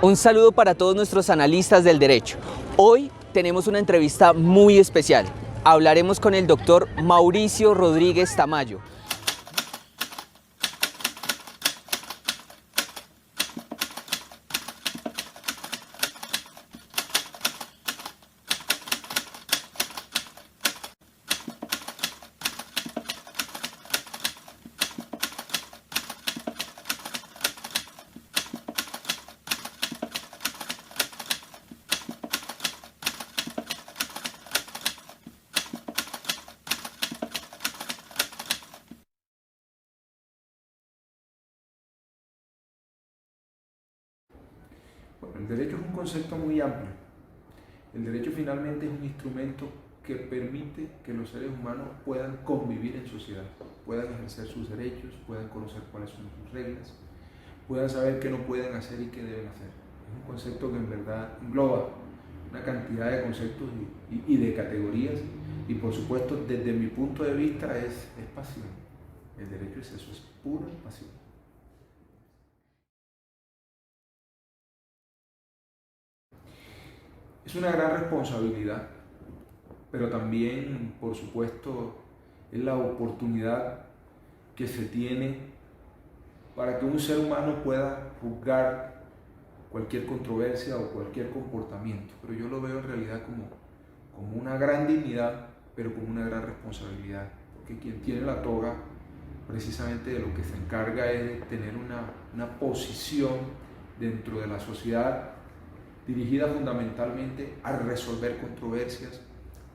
Un saludo para todos nuestros analistas del derecho. Hoy tenemos una entrevista muy especial. Hablaremos con el doctor Mauricio Rodríguez Tamayo. Bueno, el derecho es un concepto muy amplio. El derecho finalmente es un instrumento que permite que los seres humanos puedan convivir en sociedad, puedan ejercer sus derechos, puedan conocer cuáles son sus reglas, puedan saber qué no pueden hacer y qué deben hacer. Es un concepto que en verdad engloba una cantidad de conceptos y de categorías, y por supuesto desde mi punto de vista es pasión. El derecho es eso, es pura pasión. Es una gran responsabilidad, pero también, por supuesto, es la oportunidad que se tiene para que un ser humano pueda juzgar cualquier controversia o cualquier comportamiento. Pero yo lo veo en realidad como una gran dignidad, pero como una gran responsabilidad, porque quien tiene la toga precisamente de lo que se encarga es de tener una posición dentro de la sociedad dirigida fundamentalmente a resolver controversias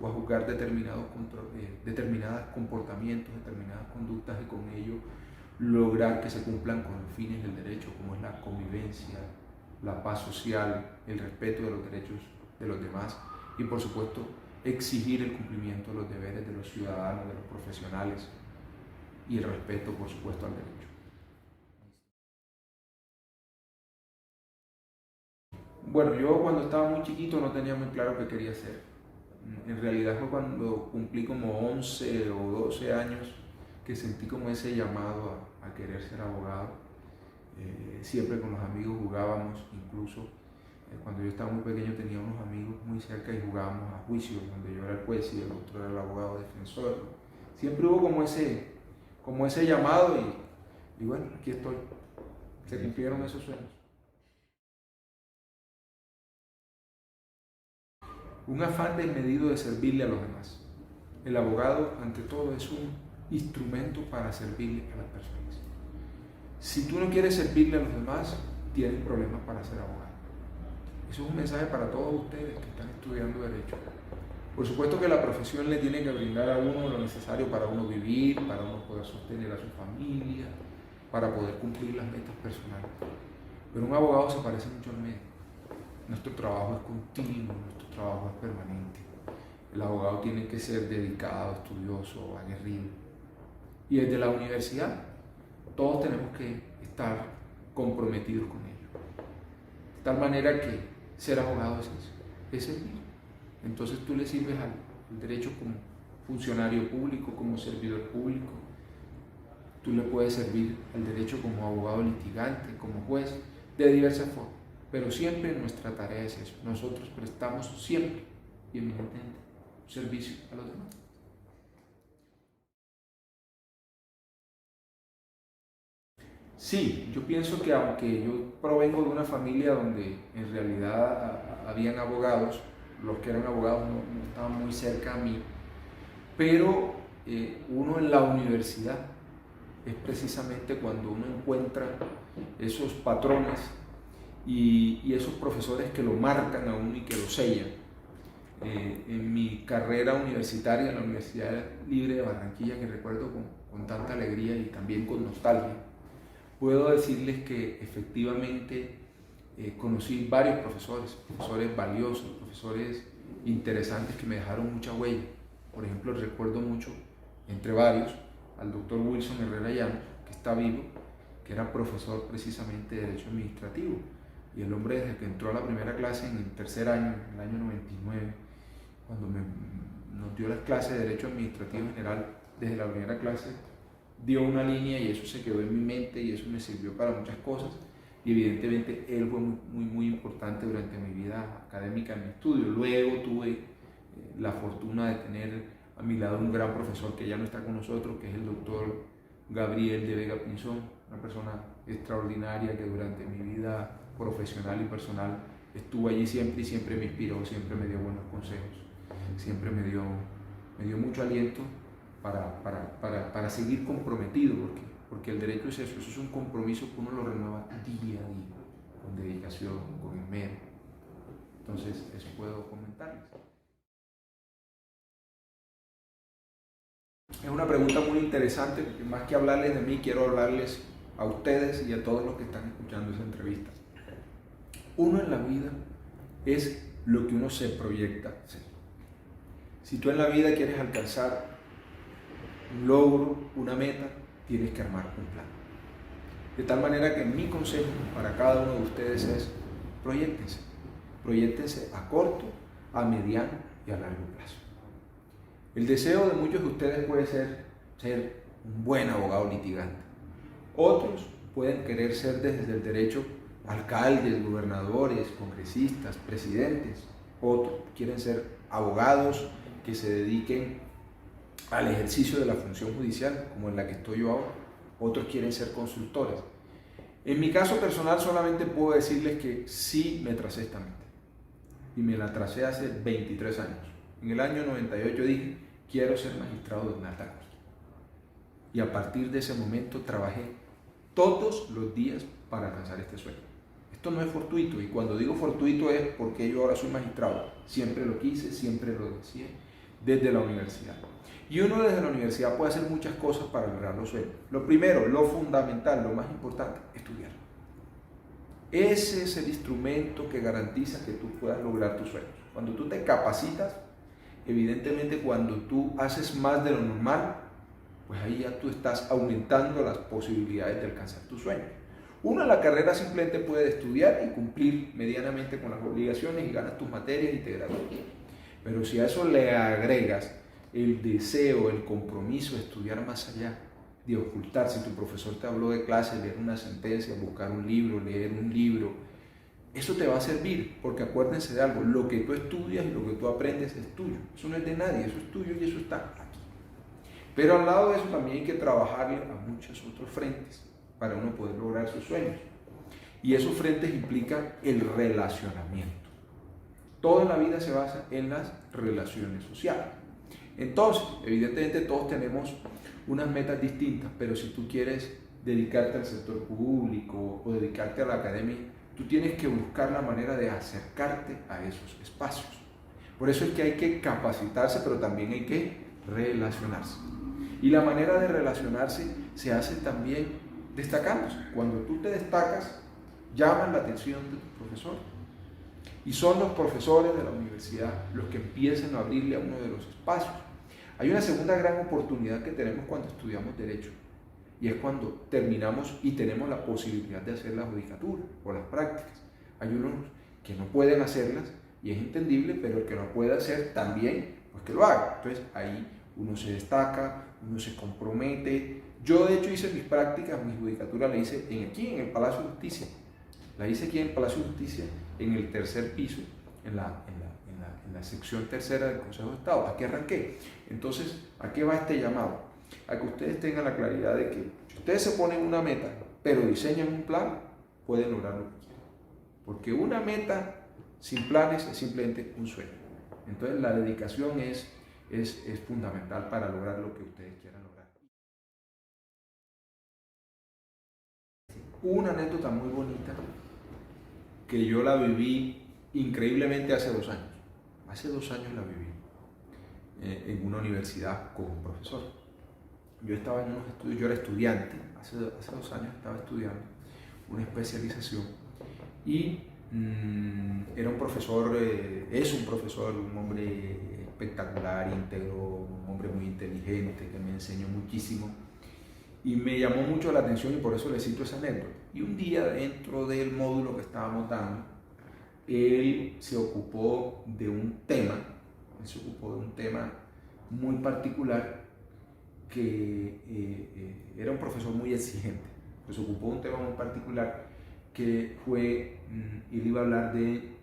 o a juzgar determinados comportamientos, determinadas conductas y con ello lograr que se cumplan con los fines del derecho, como es la convivencia, la paz social, el respeto de los derechos de los demás y por supuesto exigir el cumplimiento de los deberes de los ciudadanos, de los profesionales y el respeto por supuesto al derecho. Bueno, yo cuando estaba muy chiquito no tenía muy claro qué quería hacer. En realidad fue cuando cumplí como 11 o 12 años que sentí como ese llamado a querer ser abogado. Siempre con los amigos jugábamos, incluso cuando yo estaba muy pequeño tenía unos amigos muy cerca y jugábamos a juicios, donde yo era el juez y el otro era el abogado defensor. Siempre hubo como ese llamado y bueno, aquí estoy. Se cumplieron esos sueños. Un afán desmedido de servirle a los demás. El abogado, ante todo, es un instrumento para servirle a las personas. Si tú no quieres servirle a los demás, tienes problemas para ser abogado. Eso es un mensaje para todos ustedes que están estudiando Derecho. Por supuesto que la profesión le tiene que brindar a uno lo necesario para uno vivir, para uno poder sostener a su familia, para poder cumplir las metas personales. Pero un abogado se parece mucho al médico. Nuestro trabajo es continuo, nuestro trabajo es permanente. El abogado tiene que ser dedicado, estudioso, aguerrido. Y desde la universidad, todos tenemos que estar comprometidos con ello. De tal manera que ser abogado es eso, es servir. Entonces tú le sirves al derecho como funcionario público, como servidor público. Tú le puedes servir al derecho como abogado litigante, como juez, de diversas formas. Pero siempre nuestra tarea es eso. Nosotros prestamos siempre y eminentemente servicio a los demás. Sí, yo pienso que aunque yo provengo de una familia donde en realidad habían abogados, los que eran abogados no estaban muy cerca a mí, pero uno en la universidad es precisamente cuando uno encuentra esos patrones y esos profesores que lo marcan a uno y que lo sellan. En mi carrera universitaria en la Universidad Libre de Barranquilla, que recuerdo con tanta alegría y también con nostalgia, puedo decirles que efectivamente conocí varios profesores valiosos, profesores interesantes que me dejaron mucha huella. Por ejemplo, recuerdo mucho, entre varios, al doctor Wilson Herrera Llanos, que está vivo, que era profesor precisamente de Derecho Administrativo. Y el hombre, desde que entró a la primera clase en el tercer año, en el año 99, cuando nos dio las clases de Derecho Administrativo General, desde la primera clase, dio una línea y eso se quedó en mi mente y eso me sirvió para muchas cosas. Y evidentemente él fue muy importante durante mi vida académica en mi estudio. Luego tuve la fortuna de tener a mi lado un gran profesor que ya no está con nosotros, que es el doctor Gabriel de Vega Pinzón, una persona extraordinaria que durante mi vida profesional y personal estuvo allí siempre y siempre me inspiró, siempre me dio buenos consejos, siempre me dio mucho aliento para seguir comprometido, porque el derecho es eso es un compromiso que uno lo renueva día a día, con dedicación, con esmero. Entonces, eso puedo comentarles. Es una pregunta muy interesante, porque más que hablarles de mí, quiero hablarles a ustedes y a todos los que están escuchando esa entrevista. Uno en la vida es lo que uno se proyecta ser. Si tú en la vida quieres alcanzar un logro, una meta, tienes que armar un plan. De tal manera que mi consejo para cada uno de ustedes es proyéctense. Proyéctense a corto, a mediano y a largo plazo. El deseo de muchos de ustedes puede ser un buen abogado litigante. Otros pueden querer ser desde el derecho alcaldes, gobernadores, congresistas, presidentes. Otros quieren ser abogados que se dediquen al ejercicio de la función judicial, como en la que estoy yo ahora. Otros quieren ser consultores. En mi caso personal solamente puedo decirles que sí me tracé esta meta. Y me la tracé hace 23 años. En el año 98 dije, quiero ser magistrado de alta corte. Y a partir de ese momento trabajé todos los días para alcanzar este sueño. Esto no es fortuito, y cuando digo fortuito es porque yo ahora soy magistrado. Siempre lo quise, siempre lo deseé, desde la universidad. Y uno desde la universidad puede hacer muchas cosas para lograr los sueños. Lo primero, lo fundamental, lo más importante, estudiar. Ese es el instrumento que garantiza que tú puedas lograr tus sueños. Cuando tú te capacitas, evidentemente cuando tú haces más de lo normal, pues ahí ya tú estás aumentando las posibilidades de alcanzar tus sueños. Uno en la carrera simplemente puede estudiar y cumplir medianamente con las obligaciones y ganas tus materias y te gradúas. Pero si a eso le agregas el deseo, el compromiso de estudiar más allá, de ocultar, si tu profesor te habló de clase, leer una sentencia, buscar un libro, leer un libro, eso te va a servir, porque acuérdense de algo, lo que tú estudias y lo que tú aprendes es tuyo, eso no es de nadie, eso es tuyo y eso está aquí. Pero al lado de eso también hay que trabajarle a muchos otros frentes para uno poder lograr sus sueños. Y esos frentes implican el relacionamiento. Toda la vida se basa en las relaciones sociales. Entonces, evidentemente todos tenemos unas metas distintas, pero si tú quieres dedicarte al sector público o dedicarte a la academia, tú tienes que buscar la manera de acercarte a esos espacios. Por eso es que hay que capacitarse, pero también hay que relacionarse. Y la manera de relacionarse se hace también destacándose. Cuando tú te destacas, llaman la atención de tu profesor. Y son los profesores de la universidad los que empiezan a abrirle a uno de los espacios. Hay una segunda gran oportunidad que tenemos cuando estudiamos Derecho, y es cuando terminamos y tenemos la posibilidad de hacer la judicatura o las prácticas. Hay unos que no pueden hacerlas, y es entendible, pero el que no puede hacer también, pues que lo haga. Entonces ahí uno se destaca, uno se compromete. Yo de hecho hice mis prácticas, mi judicatura la hice aquí en el Palacio de Justicia. La hice aquí en el Palacio de Justicia, en el tercer piso, en la sección tercera del Consejo de Estado. Aquí arranqué. Entonces, ¿a qué va este llamado? A que ustedes tengan la claridad de que si ustedes se ponen una meta, pero diseñan un plan, pueden lograr lo que quieran. Porque una meta sin planes es simplemente un sueño. Entonces, la dedicación es fundamental para lograr lo que ustedes quieran lograr. Una anécdota muy bonita que yo la viví increíblemente hace 2 años. Hace 2 años la viví en una universidad con un profesor. Yo estaba en unos estudios, yo era estudiante, hace 2 años estaba estudiando una especialización y era un profesor, es un profesor, un hombre espectacular, íntegro, un hombre muy inteligente que me enseñó muchísimo y me llamó mucho la atención y por eso le cito esa anécdota. Y un día dentro del módulo que estábamos dando, él se ocupó de un tema muy particular que era un profesor muy exigente. Se ocupó de un tema muy particular que fue él iba a hablar de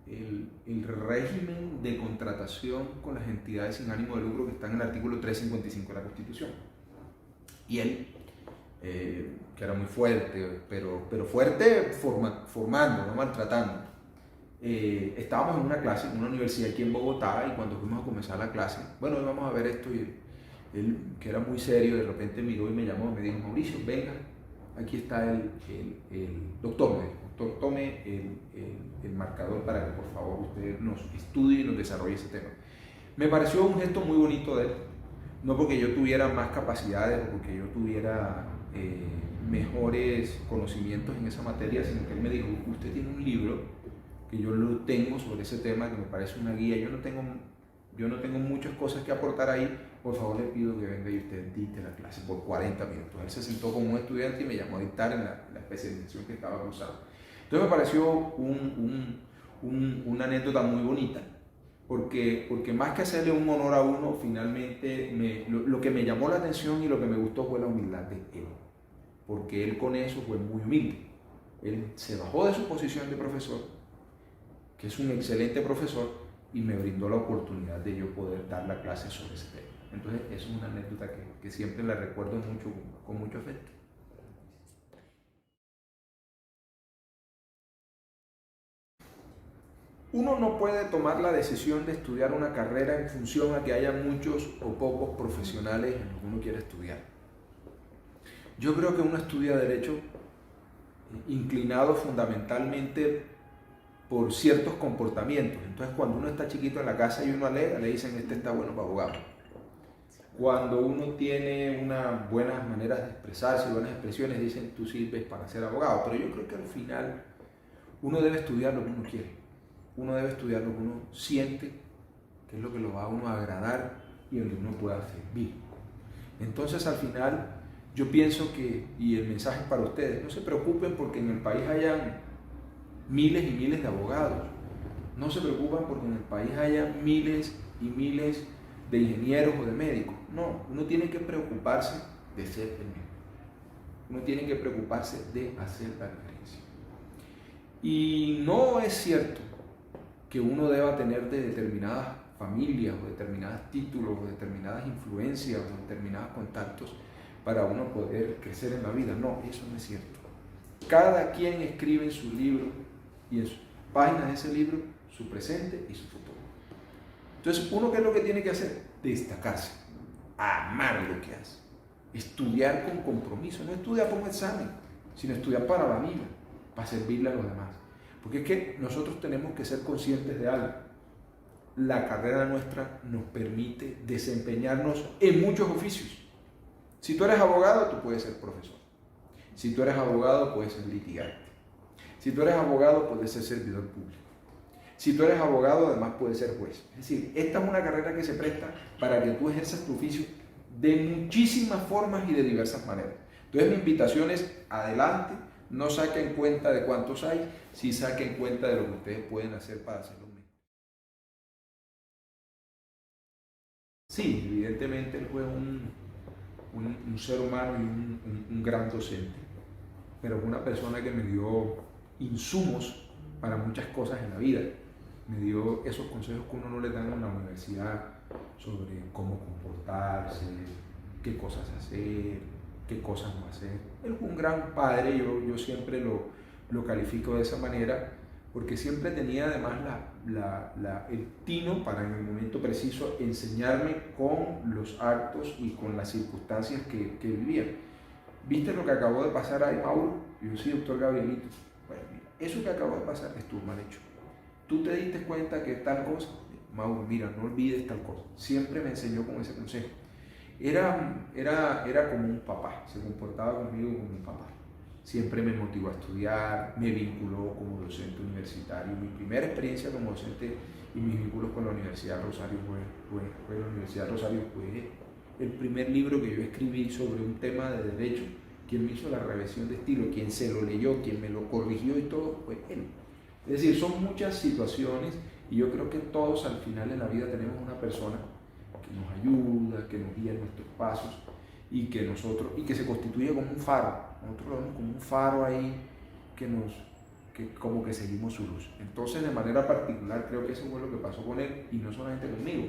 el régimen de contratación con las entidades sin ánimo de lucro que está en el artículo 355 de la Constitución. Y él, que era muy fuerte, pero fuerte formando, no maltratando. Estábamos en una clase en una universidad aquí en Bogotá y cuando fuimos a comenzar la clase, bueno, hoy vamos a ver esto y él, que era muy serio, de repente miró y me llamó, me dijo, Mauricio, venga, aquí está el doctor, me dijo, doctor, tome el marcador para que por favor usted nos estudie y nos desarrolle ese tema. Me pareció un gesto muy bonito de él, no porque yo tuviera más capacidades o porque yo tuviera mejores conocimientos en esa materia, sino que él me dijo, usted tiene un libro que yo lo tengo sobre ese tema, que me parece una guía, yo no tengo muchas cosas que aportar ahí, por favor le pido que venga y usted dicte la clase por 40 minutos. Él se sentó como un estudiante y me llamó a dictar en la especialización que estaba cursando. Entonces me pareció una anécdota muy bonita, porque más que hacerle un honor a uno, finalmente lo que me llamó la atención y lo que me gustó fue la humildad de él, porque él con eso fue muy humilde. Él se bajó de su posición de profesor, que es un excelente profesor, y me brindó la oportunidad de yo poder dar la clase sobre ese tema. Entonces es una anécdota que siempre la recuerdo mucho, con mucho afecto. Uno no puede tomar la decisión de estudiar una carrera en función a que haya muchos o pocos profesionales en lo que uno quiere estudiar. Yo creo que uno estudia Derecho inclinado fundamentalmente por ciertos comportamientos. Entonces, cuando uno está chiquito en la casa y uno alega, le dicen, este está bueno para abogado. Cuando uno tiene unas buenas maneras de expresarse, buenas expresiones, dicen, tú sirves para ser abogado. Pero yo creo que al final uno debe estudiar lo que uno quiere. Uno debe estudiar lo que uno siente, que es lo que lo va a uno a agradar y en lo que uno pueda servir. Entonces, al final, yo pienso que, y el mensaje para ustedes, no se preocupen porque en el país hayan miles y miles de abogados. No se preocupan porque en el país haya miles y miles de ingenieros o de médicos. No, uno tiene que preocuparse de ser el mejor. Uno tiene que preocuparse de hacer la diferencia. Y no es cierto que uno deba tener de determinadas familias o determinados títulos o determinadas influencias o determinados contactos para uno poder crecer en la vida. No, eso no es cierto. Cada quien escribe en su libro y en sus páginas de ese libro su presente y su futuro. Entonces, ¿uno qué es lo que tiene que hacer? Destacarse, amar lo que hace, estudiar con compromiso, no estudiar por un examen, sino estudiar para la vida, para servirle a los demás. Porque es que nosotros tenemos que ser conscientes de algo. La carrera nuestra nos permite desempeñarnos en muchos oficios. Si tú eres abogado, tú puedes ser profesor. Si tú eres abogado, puedes ser litigante. Si tú eres abogado, puedes ser servidor público. Si tú eres abogado, además puedes ser juez. Es decir, esta es una carrera que se presta para que tú ejerzas tu oficio de muchísimas formas y de diversas maneras. Entonces mi invitación es, adelante, no saquen cuenta de cuántos hay, sí saquen cuenta de lo que ustedes pueden hacer para hacerlo mejor. Sí, evidentemente él fue un ser humano y un gran docente, pero fue una persona que me dio insumos para muchas cosas en la vida. Me dio esos consejos que uno no le dan en la universidad sobre cómo comportarse, qué cosas hacer, qué cosas no hacer. Él fue un gran padre, yo siempre lo califico de esa manera, porque siempre tenía además el tino para en el momento preciso enseñarme con los actos y con las circunstancias que vivía. ¿Viste lo que acabó de pasar ahí, Mauro? Y yo, sí, doctor Gabrielito. Bueno, mira, eso que acabó de pasar estuvo mal hecho. ¿Tú te diste cuenta que tal cosa? Mauro, mira, no olvides tal cosa. Siempre me enseñó con ese consejo. Era como un papá, se comportaba conmigo como un papá. Siempre me motivó a estudiar, me vinculó como docente universitario. Mi primera experiencia como docente y mis vínculos con la Universidad Rosario fue la Universidad Rosario fue el primer libro que yo escribí sobre un tema de derecho. Quien me hizo la revisión de estilo, quien se lo leyó, quien me lo corrigió y todo, fue él. Es decir, son muchas situaciones y yo creo que todos al final en la vida tenemos una persona que nos ayuda, que nos guía en nuestros pasos y que se constituye como un faro. Nosotros lo vemos como un faro ahí que que como que seguimos su luz. Entonces, de manera particular, creo que eso fue lo que pasó con él, y no solamente conmigo,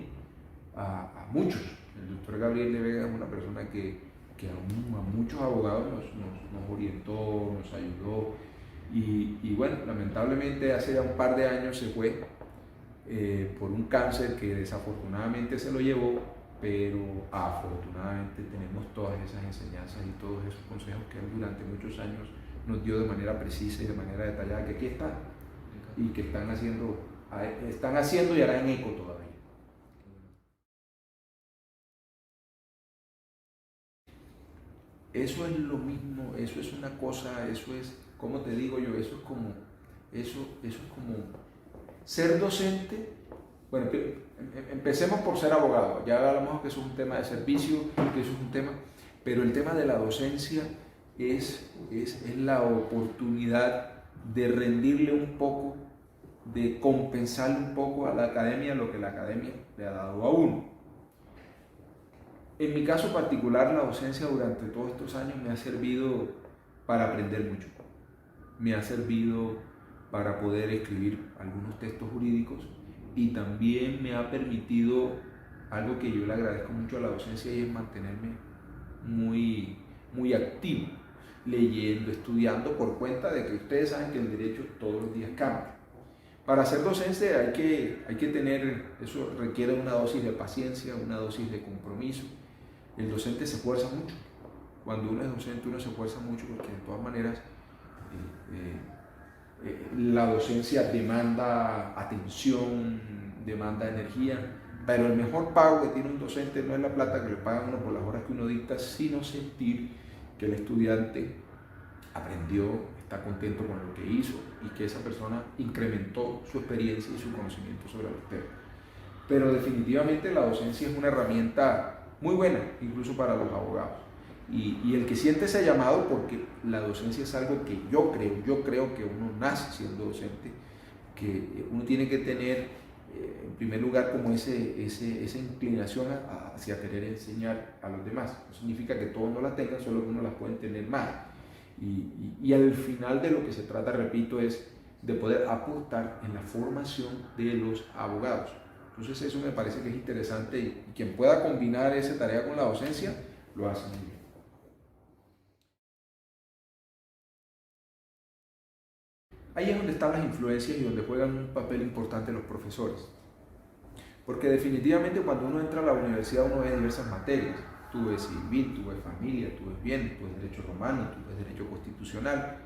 a muchos. El doctor Gabriel de Vega es una persona que a muchos abogados nos orientó, nos ayudó, y bueno, lamentablemente hace ya un par de años se fue por un cáncer que desafortunadamente se lo llevó, pero afortunadamente tenemos todas esas enseñanzas y todos esos consejos que él durante muchos años nos dio de manera precisa y de manera detallada, que aquí están y que están haciendo y harán eco todavía. Eso es lo mismo, eso es una cosa, eso es, ¿cómo te digo yo? Eso es como ser docente. Bueno, empecemos por ser abogado. Ya hablamos que eso es un tema de servicio, que eso es un tema, pero el tema de la docencia es la oportunidad de rendirle un poco, de compensarle un poco a la academia lo que la academia le ha dado a uno. En mi caso particular, la docencia durante todos estos años me ha servido para aprender mucho. Me ha servido para poder escribir algunos textos jurídicos, y también me ha permitido algo que yo le agradezco mucho a la docencia, y es mantenerme muy activo, leyendo, estudiando, por cuenta de que ustedes saben que el derecho todos los días cambia. Para ser docente hay que tener, eso requiere una dosis de paciencia, una dosis de compromiso. El docente se esfuerza mucho. Cuando uno es docente, uno se esfuerza mucho, porque de todas maneras la docencia demanda atención, demanda energía, pero el mejor pago que tiene un docente no es la plata que le pagan uno por las horas que uno dicta, sino sentir que el estudiante aprendió, está contento con lo que hizo, y que esa persona incrementó su experiencia y su conocimiento sobre los temas. Pero definitivamente la docencia es una herramienta muy buena, incluso para los abogados. Y el que siente ese llamado, porque la docencia es algo que yo creo que uno nace siendo docente, que uno tiene que tener, en primer lugar, como esa inclinación hacia querer enseñar a los demás. No significa que todos no la tengan, solo que uno las pueden tener más. Y al final de lo que se trata, repito, es de poder aportar en la formación de los abogados. Entonces eso me parece que es interesante, y quien pueda combinar esa tarea con la docencia, lo hace muy bien. Ahí es donde están las influencias y donde juegan un papel importante los profesores. Porque definitivamente cuando uno entra a la universidad uno ve diversas materias. Tú ves civil, tú ves familia, tú ves bienes, tú ves derecho romano, tú ves derecho constitucional.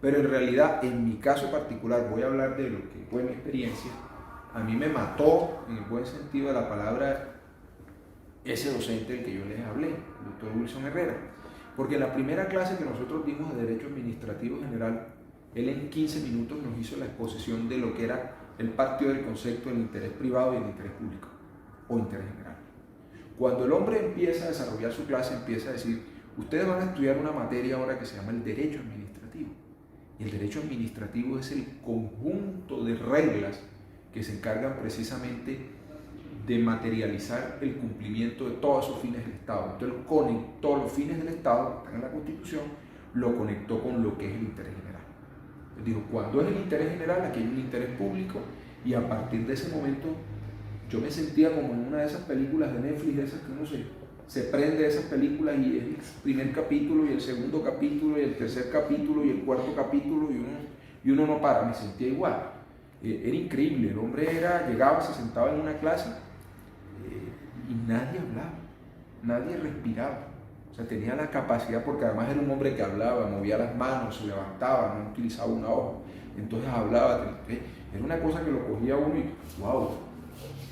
Pero en realidad, en mi caso particular, voy a hablar de lo que fue mi experiencia. A mí me mató, en el buen sentido de la palabra, ese docente del que yo les hablé, el doctor Wilson Herrera. Porque en la primera clase que nosotros dimos de Derecho Administrativo General, él en 15 minutos nos hizo la exposición de lo que era el patio del concepto del interés privado y el interés público, o interés general. Cuando el hombre empieza a desarrollar su clase, empieza a decir, ustedes van a estudiar una materia ahora que se llama el derecho administrativo. Y el derecho administrativo es el conjunto de reglas que se encargan precisamente de materializar el cumplimiento de todos esos fines del Estado. Entonces conectó los fines del Estado, que están en la Constitución, lo conectó con lo que es el interés general. Digo, cuando es el interés general, aquí hay un interés público, y a partir de ese momento yo me sentía como en una de esas películas de Netflix, de esas que uno se prende de esas películas, y es el primer capítulo y el segundo capítulo y el tercer capítulo y el cuarto capítulo, y uno no para. Me sentía igual. Era increíble. El hombre llegaba, se sentaba en una clase y nadie hablaba, nadie respiraba. O sea, tenía la capacidad, porque además era un hombre que hablaba, movía las manos, se levantaba, no utilizaba una hoja, entonces hablaba. Era una cosa que lo cogía uno y, wow,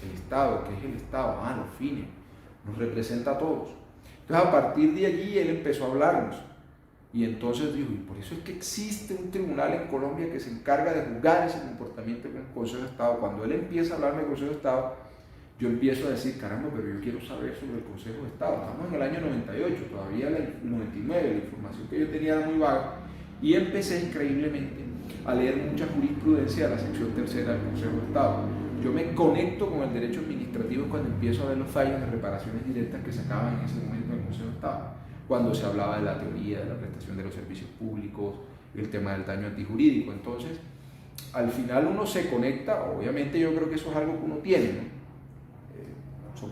el Estado, ¿qué es el Estado? Los fines, nos representa a todos. Entonces, a partir de allí, él empezó a hablarnos. Y entonces dijo, y por eso es que existe un tribunal en Colombia que se encarga de juzgar ese comportamiento con el Consejo de Estado. Cuando él empieza a hablarme del Consejo de Estado, yo empiezo a decir, caramba, pero yo quiero saber sobre el Consejo de Estado. Estamos en el año 98, todavía el 99, la información que yo tenía era muy vaga. Y empecé increíblemente a leer mucha jurisprudencia de la sección tercera del Consejo de Estado. Yo me conecto con el derecho administrativo cuando empiezo a ver los fallos de reparaciones directas que sacaban en ese momento en el Consejo de Estado. Cuando se hablaba de la teoría de la prestación de los servicios públicos, el tema del daño antijurídico. Entonces, al final uno se conecta, obviamente yo creo que eso es algo que uno tiene, ¿no?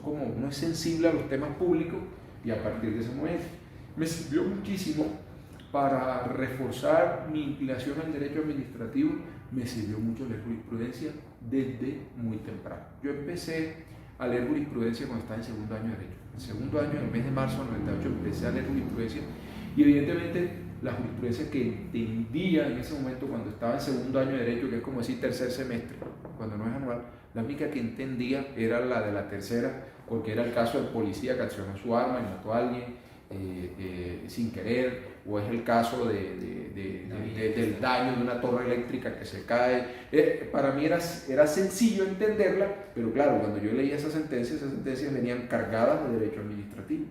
Uno es sensible a los temas públicos y a partir de ese momento me sirvió muchísimo para reforzar mi inclinación al derecho administrativo, me sirvió mucho leer jurisprudencia desde muy temprano. Yo empecé a leer jurisprudencia cuando estaba en segundo año de derecho. En segundo año, en el mes de marzo del 98, empecé a leer jurisprudencia y evidentemente la jurisprudencia que entendía en ese momento cuando estaba en segundo año de derecho, que es como decir tercer semestre, cuando no es anual, la única que entendía era la de la tercera, porque era el caso del policía que accionó su arma y mató a alguien sin querer, o es el caso del daño de una torre eléctrica que se cae. Para mí era sencillo entenderla, pero claro, cuando yo leía esas sentencias venían cargadas de derecho administrativo.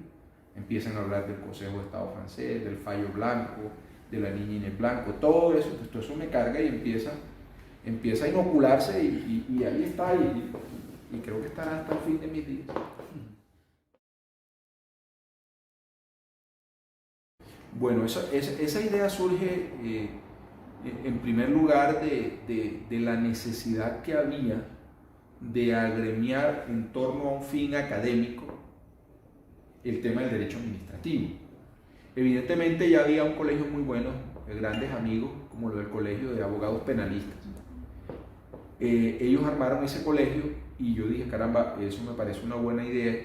Empiezan a hablar del Consejo de Estado francés, del fallo blanco, de la niña Inés Blanco, todo eso me carga y empieza a inocularse y ahí está, y creo que estará hasta el fin de mis días. Bueno, esa idea surge en primer lugar de la necesidad que había de agremiar en torno a un fin académico el tema del derecho administrativo. Evidentemente ya había un colegio muy bueno, de grandes amigos, como lo del Colegio de Abogados Penalistas. Ellos armaron ese colegio y yo dije, caramba, eso me parece una buena idea.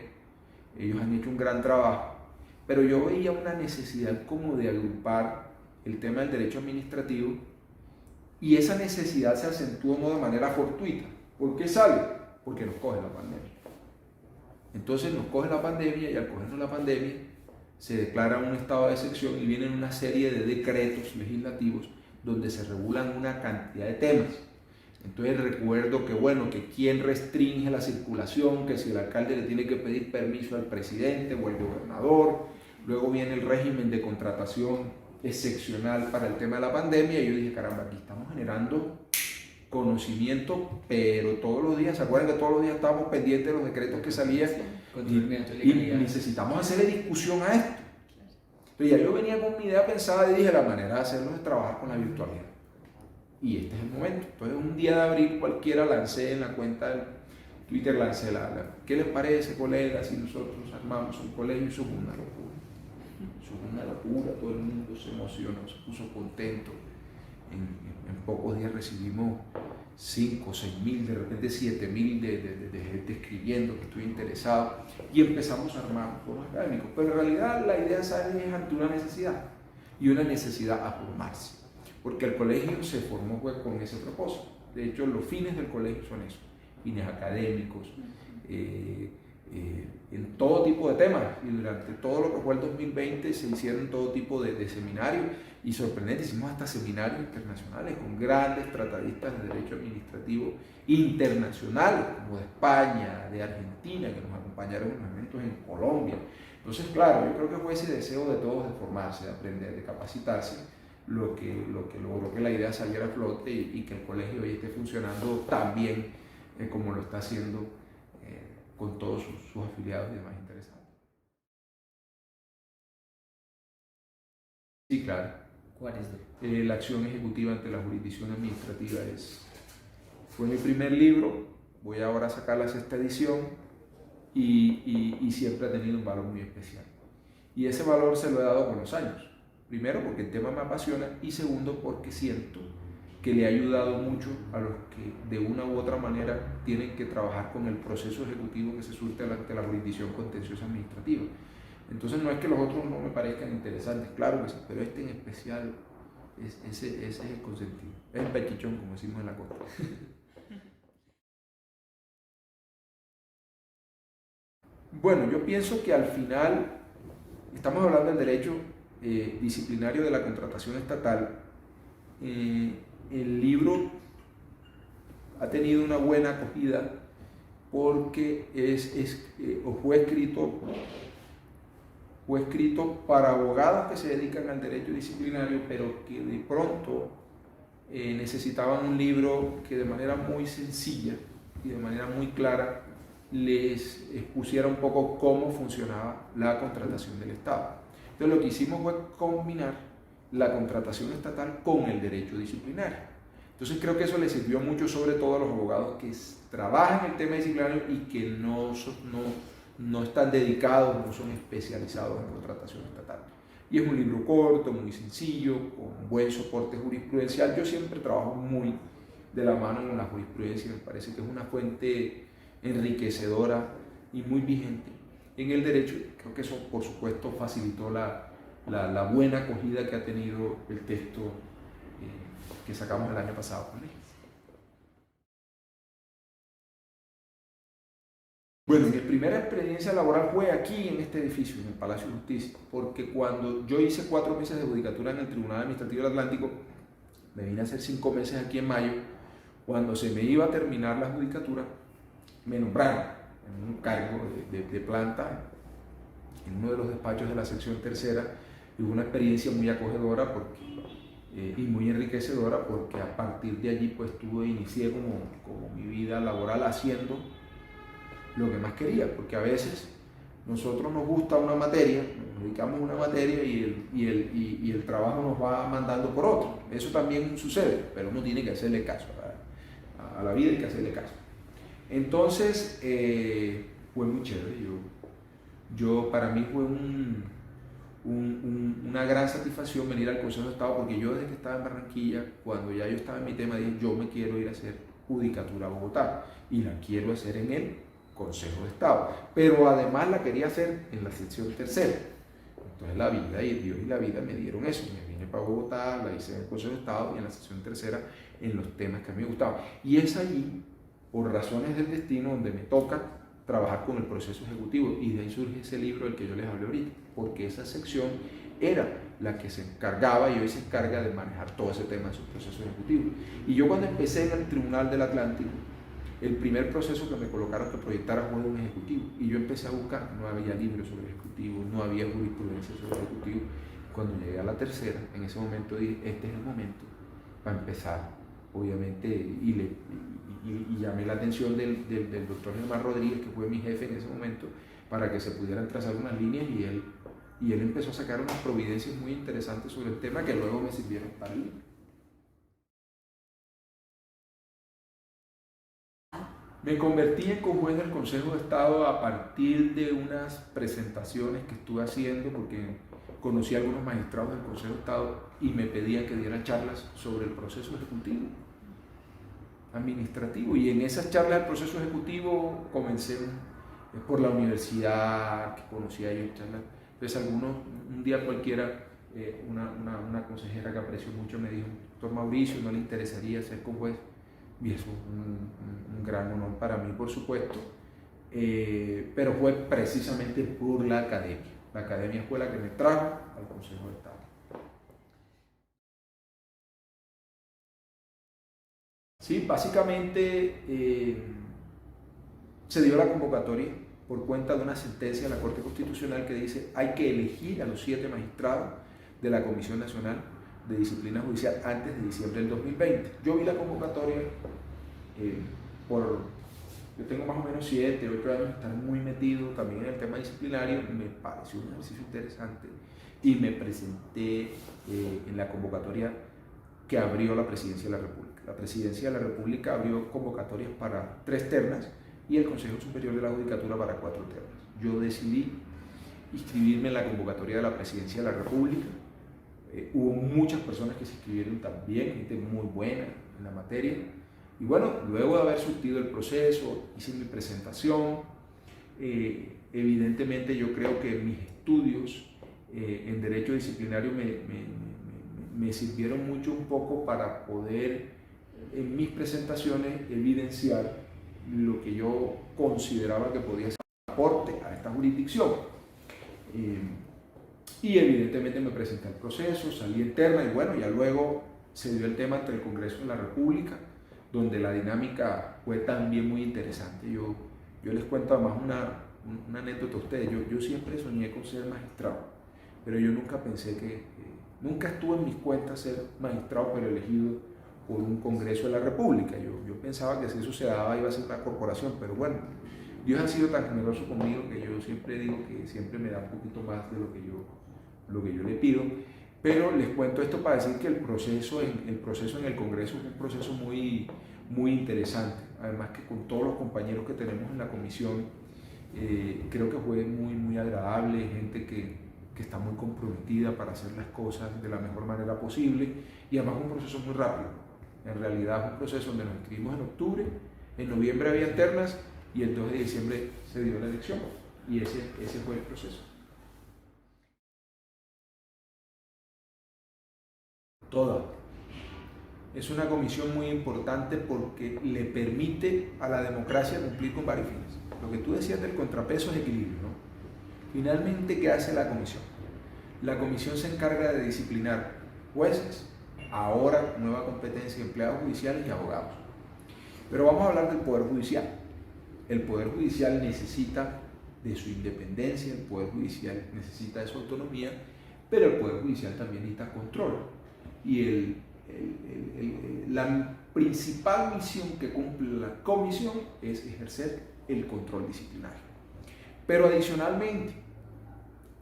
Ellos han hecho un gran trabajo. Pero yo veía una necesidad como de agrupar el tema del derecho administrativo y esa necesidad se acentuó no de manera fortuita. ¿Por qué sale? Porque nos coge la pandemia. Entonces nos coge la pandemia y al cogernos la pandemia se declara un estado de excepción y vienen una serie de decretos legislativos donde se regulan una cantidad de temas. Entonces recuerdo que quién restringe la circulación, que si el alcalde le tiene que pedir permiso al presidente o al gobernador. Luego viene el régimen de contratación excepcional para el tema de la pandemia y yo dije, caramba, aquí estamos generando conocimiento, pero todos los días, ¿se acuerdan que todos los días estábamos pendientes de los decretos que salían? Y necesitamos hacerle discusión a esto. Entonces ya yo venía con mi idea pensada y dije, la manera de hacerlo es trabajar con la virtualidad. Y este es el momento. Entonces un día de abril cualquiera lancé en la cuenta del Twitter, ¿qué les parece, colegas, si nosotros armamos un colegio? Eso fue una locura. Eso fue una locura, todo el mundo se emocionó, se puso contento. En pocos días recibimos 5, 6 mil, de repente 7 mil de gente escribiendo que estoy interesado y empezamos a armar foros académicos. Pero en realidad la idea sale ante una necesidad y una necesidad a formarse, porque el colegio se formó con ese propósito. De hecho, los fines del colegio son eso, fines académicos, en todo tipo de temas, y durante todo lo que fue el 2020 se hicieron todo tipo de seminarios y sorprendente, hicimos hasta seminarios internacionales con grandes tratadistas de derecho administrativo internacionales, como de España, de Argentina, que nos acompañaron en eventos en Colombia. Entonces, claro, yo creo que fue ese deseo de todos de formarse, de aprender, de capacitarse, lo que logró que la idea saliera a flote y que el colegio hoy esté funcionando tan bien como lo está haciendo con todos sus afiliados y demás interesados. Sí, claro. ¿Cuál es? La acción ejecutiva ante la jurisdicción administrativa fue mi primer libro, voy ahora a sacar la 6ª edición y siempre ha tenido un valor muy especial. Y ese valor se lo he dado con los años. Primero porque el tema me apasiona y segundo porque siento que le ha ayudado mucho a los que de una u otra manera tienen que trabajar con el proceso ejecutivo que se surte ante la jurisdicción contenciosa administrativa. Entonces no es que los otros no me parezcan interesantes, claro que sí, pero este en especial, ese es el consentido, es el pechichón, como decimos en la costa. Bueno, yo pienso que al final, estamos hablando del derecho disciplinario de la contratación estatal. El libro ha tenido una buena acogida porque fue escrito para abogados que se dedican al derecho disciplinario, pero que de pronto necesitaban un libro que de manera muy sencilla y de manera muy clara les expusiera un poco cómo funcionaba la contratación del Estado. Entonces lo que hicimos fue combinar la contratación estatal con el derecho disciplinario. Entonces creo que eso le sirvió mucho, sobre todo a los abogados que trabajan el tema disciplinario y que no están dedicados, no son especializados en contratación estatal. Y es un libro corto, muy sencillo, con buen soporte jurisprudencial. Yo siempre trabajo muy de la mano con la jurisprudencia, me parece que es una fuente enriquecedora y muy vigente en el derecho. Creo que eso, por supuesto, facilitó la buena acogida que ha tenido el texto que sacamos el año pasado. Bueno, mi primera experiencia laboral fue aquí en este edificio, en el Palacio de Justicia, porque cuando yo hice 4 meses de judicatura en el Tribunal Administrativo del Atlántico, me vine a hacer 5 meses aquí en mayo. Cuando se me iba a terminar la judicatura, me nombraron en un cargo de planta en uno de los despachos de la sección tercera, y hubo una experiencia muy acogedora y muy enriquecedora, porque a partir de allí pues inicié como mi vida laboral haciendo lo que más quería, porque a veces nosotros nos gusta una materia, nos dedicamos a una materia y el trabajo nos va mandando por otro. Eso también sucede, pero uno tiene que hacerle caso, a la vida hay que hacerle caso. Entonces fue muy chévere. Para mí fue una gran satisfacción venir al Consejo de Estado, porque yo desde que estaba en Barranquilla, cuando ya yo estaba en mi tema, dije, yo me quiero ir a hacer judicatura a Bogotá y la quiero hacer en el Consejo de Estado, pero además la quería hacer en la sección tercera. Entonces la vida y Dios y la vida me dieron eso. Me vine para Bogotá, la hice en el Consejo de Estado y en la sección tercera en los temas que a mí me gustaban. Y es allí, por razones del destino, donde me toca trabajar con el proceso ejecutivo, y de ahí surge ese libro del que yo les hablé ahorita, porque esa sección era la que se encargaba y hoy se encarga de manejar todo ese tema de su proceso ejecutivo. Y yo, cuando empecé en el Tribunal del Atlántico, el primer proceso que me colocaron que proyectara fue un ejecutivo, y yo empecé a buscar, no había libros sobre ejecutivo, no había jurisprudencia sobre ejecutivo. Cuando llegué a la tercera, en ese momento dije, este es el momento para empezar, obviamente, y llamé la atención del doctor Germán Rodríguez, que fue mi jefe en ese momento, para que se pudieran trazar unas líneas, y él empezó a sacar unas providencias muy interesantes sobre el tema que luego me sirvieron para el libro. Me convertí en cojuez del Consejo de Estado a partir de unas presentaciones que estuve haciendo, porque conocí a algunos magistrados del Consejo de Estado y me pedían que diera charlas sobre el proceso ejecutivo administrativo, y en esas charlas del proceso ejecutivo comencé por la universidad, que conocía yo charlas. Entonces un día cualquiera, una consejera que aprecio mucho me dijo, doctor Mauricio, ¿no le interesaría ser cojuez? Y eso es un gran honor para mí, por supuesto, pero fue precisamente por la academia. La academia fue la que me trajo al Consejo de Estado. Sí, básicamente se dio la convocatoria por cuenta de una sentencia de la Corte Constitucional que dice hay que elegir a los 7 magistrados de la Comisión Nacional de Disciplina Judicial antes de diciembre del 2020. Yo vi la convocatoria yo tengo más o menos 7, 8 años de estar muy metido también en el tema disciplinario, me pareció un ejercicio interesante y me presenté en la convocatoria que abrió la Presidencia de la República. La Presidencia de la República abrió convocatorias para 3 ternas y el Consejo Superior de la Judicatura para 4 ternas. Yo decidí inscribirme en la convocatoria de la Presidencia de la República. Hubo muchas personas que se inscribieron también, gente muy buena en la materia. Y bueno, luego de haber surtido el proceso, hice mi presentación. Evidentemente yo creo que mis estudios en Derecho Disciplinario me sirvieron mucho un poco para poder en mis presentaciones evidenciar lo que yo consideraba que podía ser un aporte a esta jurisdicción. Y evidentemente me presenté al proceso, salí interna y bueno, ya luego se dio el tema ante el Congreso de la República, donde la dinámica fue también muy interesante. Yo les cuento además una anécdota a ustedes. Yo siempre soñé con ser magistrado, pero yo nunca pensé nunca estuvo en mis cuentas ser magistrado, pero elegido por un Congreso de la República. Yo pensaba que si eso se daba iba a ser una corporación, pero bueno, Dios ha sido tan generoso conmigo que yo siempre digo que siempre me da un poquito más de lo que yo le pido. Pero les cuento esto para decir que el proceso en el Congreso fue un proceso muy, muy interesante. Además que con todos los compañeros que tenemos en la comisión, creo que fue muy, muy agradable, gente que está muy comprometida para hacer las cosas de la mejor manera posible, y además un proceso muy rápido. En realidad fue un proceso donde nos inscribimos en octubre, en noviembre había ternas y el 2 de diciembre se dio la elección, y ese fue el proceso. Toda. Es una comisión muy importante porque le permite a la democracia cumplir con varios fines. Lo que tú decías del contrapeso es equilibrio, ¿no? Finalmente, ¿qué hace la comisión? La comisión se encarga de disciplinar jueces, ahora nueva competencia, empleados judiciales y abogados. Pero vamos a hablar del Poder Judicial. El Poder Judicial necesita de su independencia, el Poder Judicial necesita de su autonomía, pero el Poder Judicial también necesita control. Y la principal misión que cumple la comisión es ejercer el control disciplinario. Pero adicionalmente,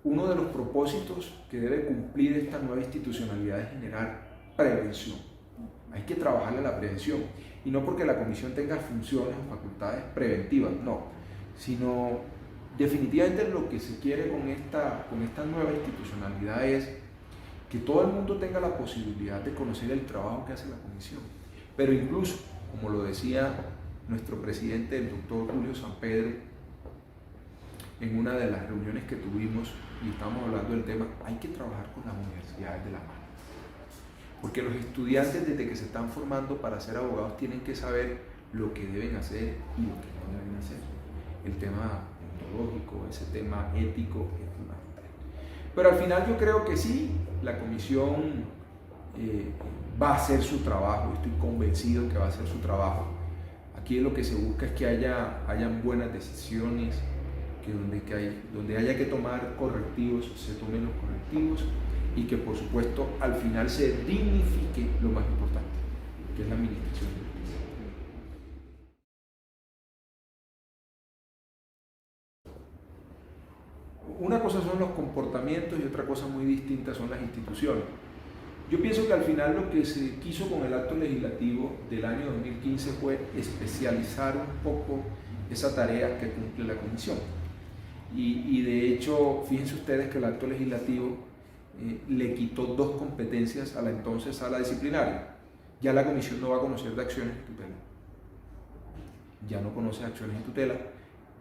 uno de los propósitos que debe cumplir esta nueva institucionalidad es generar prevención. Hay que trabajarle la prevención, y no porque la comisión tenga funciones o facultades preventivas, no, sino definitivamente lo que se quiere con esta nueva institucionalidad es que todo el mundo tenga la posibilidad de conocer el trabajo que hace la comisión. Pero incluso, como lo decía nuestro presidente, el doctor Julio Sampedro, en una de las reuniones que tuvimos y estábamos hablando del tema, hay que trabajar con las universidades de la mano. Porque los estudiantes, desde que se están formando para ser abogados, tienen que saber lo que deben hacer y lo que no deben hacer. El tema ontológico, ese tema ético es fundamental. Pero al final yo creo que sí, la comisión va a hacer su trabajo, estoy convencido que va a hacer su trabajo. Aquí lo que se busca es que hayan buenas decisiones, que donde haya que tomar correctivos, se tomen los correctivos, y que por supuesto al final se dignifique lo más importante, que es la administración de justicia. Una cosa son los comportamientos y otra cosa muy distinta son las instituciones. Yo pienso que al final lo que se quiso con el acto legislativo del año 2015 fue especializar un poco esa tarea que cumple la comisión. Y de hecho, fíjense ustedes que el acto legislativo le quitó 2 competencias a la entonces sala disciplinaria. Ya la comisión no va a conocer de acciones de tutela. Ya no conoce acciones de tutela.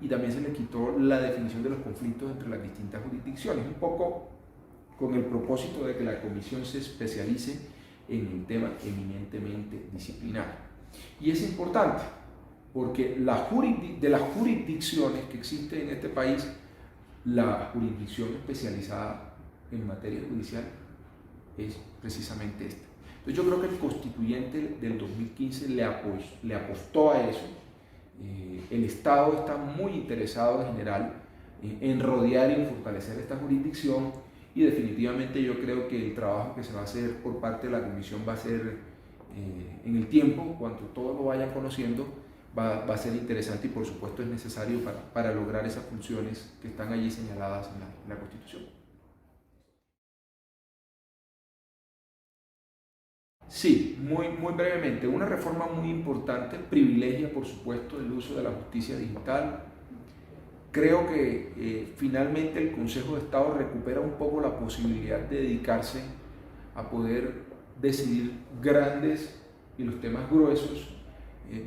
Y también se le quitó la definición de los conflictos entre las distintas jurisdicciones, un poco con el propósito de que la comisión se especialice en un tema eminentemente disciplinario. Y es importante, porque de las jurisdicciones que existen en este país, la jurisdicción especializada en materia judicial es precisamente esta. Entonces yo creo que el constituyente del 2015 le apostó a eso. El Estado está muy interesado en general en rodear y en fortalecer esta jurisdicción, y definitivamente yo creo que el trabajo que se va a hacer por parte de la comisión va a ser en el tiempo, cuando todos lo vayan conociendo, va a ser interesante, y por supuesto es necesario para lograr esas funciones que están allí señaladas en la Constitución. Sí, muy brevemente. Una reforma muy importante privilegia, por supuesto, el uso de la justicia digital. Creo que finalmente el Consejo de Estado recupera un poco la posibilidad de dedicarse a poder decidir grandes y los temas gruesos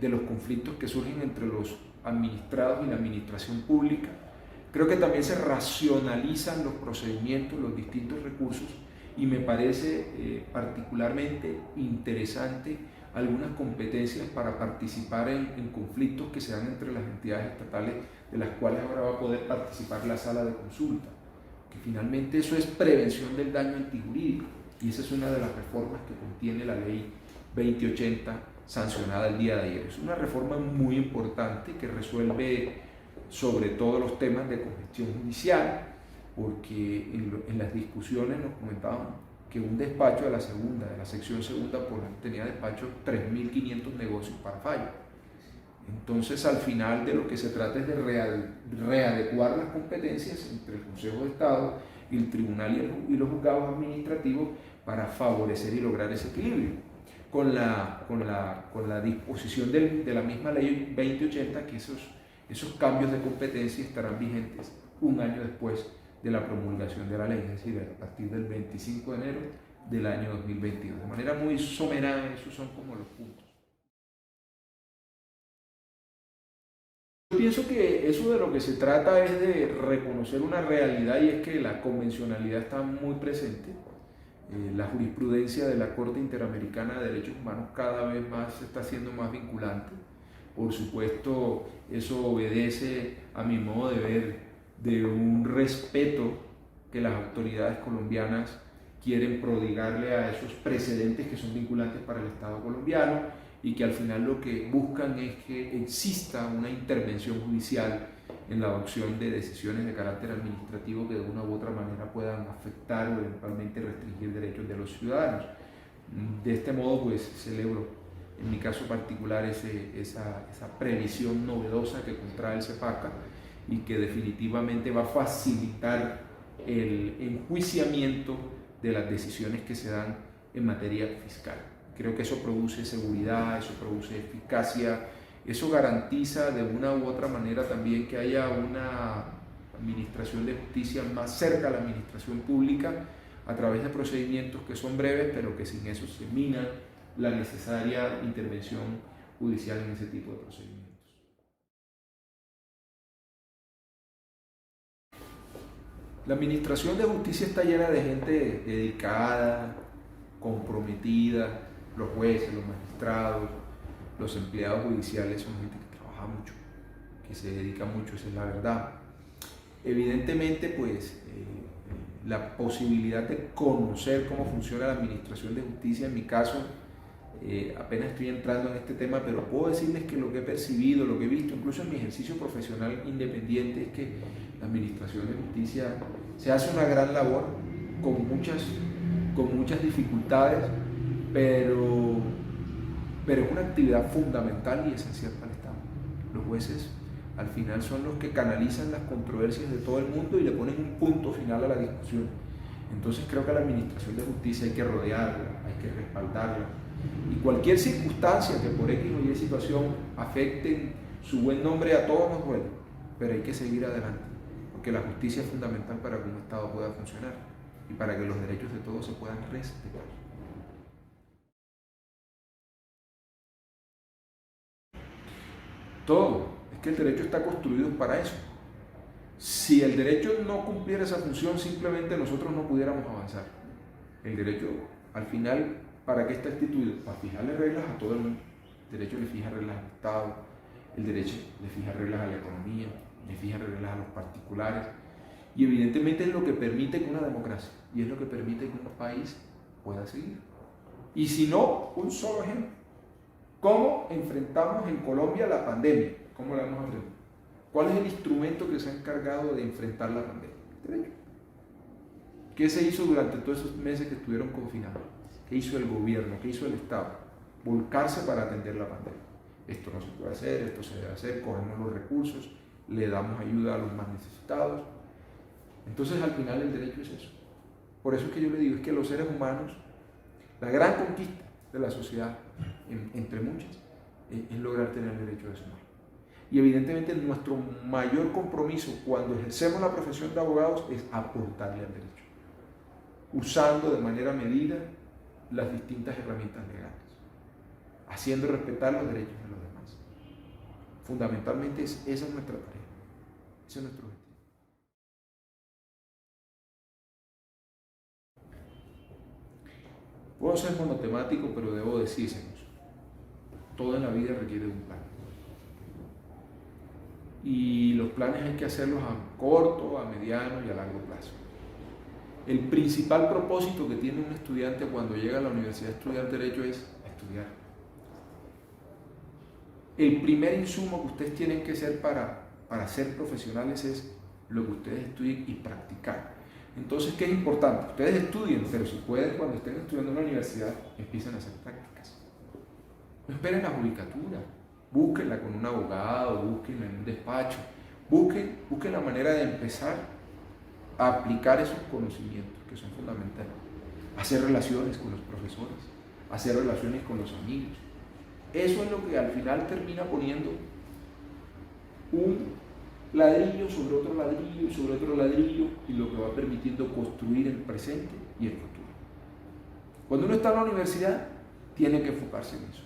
de los conflictos que surgen entre los administrados y la administración pública. Creo que también se racionalizan los procedimientos, los distintos recursos, y me parece particularmente interesante algunas competencias para participar en conflictos que se dan entre las entidades estatales, de las cuales ahora va a poder participar la sala de consulta, que finalmente eso es prevención del daño antijurídico, y esa es una de las reformas que contiene la ley 2080 sancionada el día de ayer. Es una reforma muy importante que resuelve sobre todo los temas de congestión judicial, porque en las discusiones nos comentaban que un despacho de la sección segunda, tenía despacho 3.500 negocios para fallo. Entonces, al final de lo que se trata es de readecuar las competencias entre el Consejo de Estado y el Tribunal y los juzgados administrativos para favorecer y lograr ese equilibrio. Con la disposición de la misma ley 2080, que esos cambios de competencia estarán vigentes un año después de la promulgación de la ley, es decir, a partir del 25 de enero del año 2022. De manera muy somera, esos son como los puntos. Yo pienso que eso de lo que se trata es de reconocer una realidad, y es que la convencionalidad está muy presente. La jurisprudencia de la Corte Interamericana de Derechos Humanos cada vez más está siendo más vinculante. Por supuesto, eso obedece, a mi modo de ver, de un respeto que las autoridades colombianas quieren prodigarle a esos precedentes que son vinculantes para el Estado colombiano, y que al final lo que buscan es que exista una intervención judicial en la adopción de decisiones de carácter administrativo que de una u otra manera puedan afectar o eventualmente restringir derechos de los ciudadanos. De este modo, pues celebro en mi caso particular esa previsión novedosa que contrae el CEPACA, y que definitivamente va a facilitar el enjuiciamiento de las decisiones que se dan en materia fiscal. Creo que eso produce seguridad, eso produce eficacia, eso garantiza de una u otra manera también que haya una administración de justicia más cerca a la administración pública, a través de procedimientos que son breves, pero que sin eso se mina la necesaria intervención judicial en ese tipo de procedimientos. La administración de justicia está llena de gente dedicada, comprometida. Los jueces, los magistrados, los empleados judiciales son gente que trabaja mucho, que se dedica mucho, esa es la verdad. Evidentemente, pues, la posibilidad de conocer cómo funciona la administración de justicia, en mi caso, apenas estoy entrando en este tema, pero puedo decirles que lo que he percibido, lo que he visto, incluso en mi ejercicio profesional independiente, es que la administración de justicia se hace una gran labor con muchas dificultades, pero es una actividad fundamental y esencial para el Estado. Los jueces al final son los que canalizan las controversias de todo el mundo y le ponen un punto final a la discusión. Entonces creo que a la administración de justicia hay que rodearla, hay que respaldarla, y cualquier circunstancia que por X o Y situación afecte su buen nombre, a todos nos duele, pero hay que seguir adelante, porque la justicia es fundamental para que un Estado pueda funcionar y para que los derechos de todos se puedan respetar. Todo, es que el derecho está construido para eso. Si el derecho no cumpliera esa función, simplemente nosotros no pudiéramos avanzar. El derecho, al final, ¿para qué está instituido? Para fijarle reglas a todo el mundo. El derecho le fija reglas al Estado, el derecho le fija reglas a la economía, le fija reglas a los particulares, y evidentemente es lo que permite que una democracia, y es lo que permite que un país pueda seguir. Y si no, un solo ejemplo. ¿Cómo enfrentamos en Colombia la pandemia? ¿Cómo la hemos enfrentado? ¿Cuál es el instrumento que se ha encargado de enfrentar la pandemia? El derecho. ¿Qué se hizo durante todos esos meses que estuvieron confinados? ¿Qué hizo el gobierno? ¿Qué hizo el Estado? Volcarse para atender la pandemia. Esto no se puede hacer, esto se debe hacer, cogemos los recursos, le damos ayuda a los más necesitados. Entonces al final el derecho es eso. Por eso es que yo le digo, es que los seres humanos, la gran conquista de la sociedad, entre muchas, es lograr tener el derecho de sumar. Y evidentemente nuestro mayor compromiso cuando ejercemos la profesión de abogados es aportarle al derecho, usando de manera medida las distintas herramientas legales, haciendo respetar los derechos de los demás. Fundamentalmente esa es nuestra tarea, ese es nuestro objetivo. Puedo ser monotemático, pero debo decírselos. Todo en la vida requiere de un plan. Y los planes hay que hacerlos a corto, a mediano y a largo plazo. El principal propósito que tiene un estudiante cuando llega a la universidad a estudiar Derecho es estudiar. El primer insumo que ustedes tienen que hacer para ser profesionales es lo que ustedes estudien y practicar. Entonces, ¿qué es importante? Ustedes estudien, pero si pueden, cuando estén estudiando en la universidad, empiecen a hacer prácticas. No esperen la judicatura, búsquenla con un abogado, búsquenla en un despacho, busquen la manera de empezar a aplicar esos conocimientos que son fundamentales. hacer relaciones con los profesores, hacer relaciones con los amigos. Eso es lo que al final termina poniendo un ladrillo sobre otro ladrillo y sobre otro ladrillo, y lo que va permitiendo construir el presente y el futuro. Cuando uno está en la universidad, tiene que enfocarse en eso.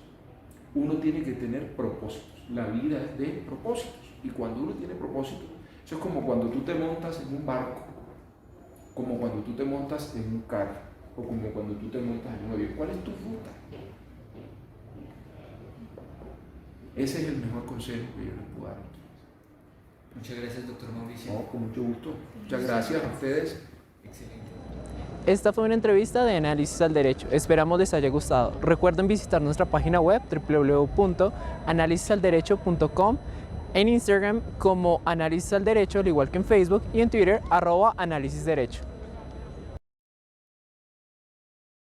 Uno tiene que tener propósitos. La vida es de propósitos. Y cuando uno tiene propósitos, eso es como cuando tú te montas en un barco, como cuando tú te montas en un carro, o como cuando tú te montas en un avión. ¿Cuál es tu ruta? Ese es el mejor consejo que yo les puedo dar. Muchas gracias, doctor Mauricio. No, con mucho gusto. Muchas gracias a ustedes. Excelente. Esta fue una entrevista de Análisis al Derecho. Esperamos les haya gustado. Recuerden visitar nuestra página web www.analisisaldderecho.com, en Instagram como Análisis al Derecho, al igual que en Facebook, y en Twitter @Análisis Derecho.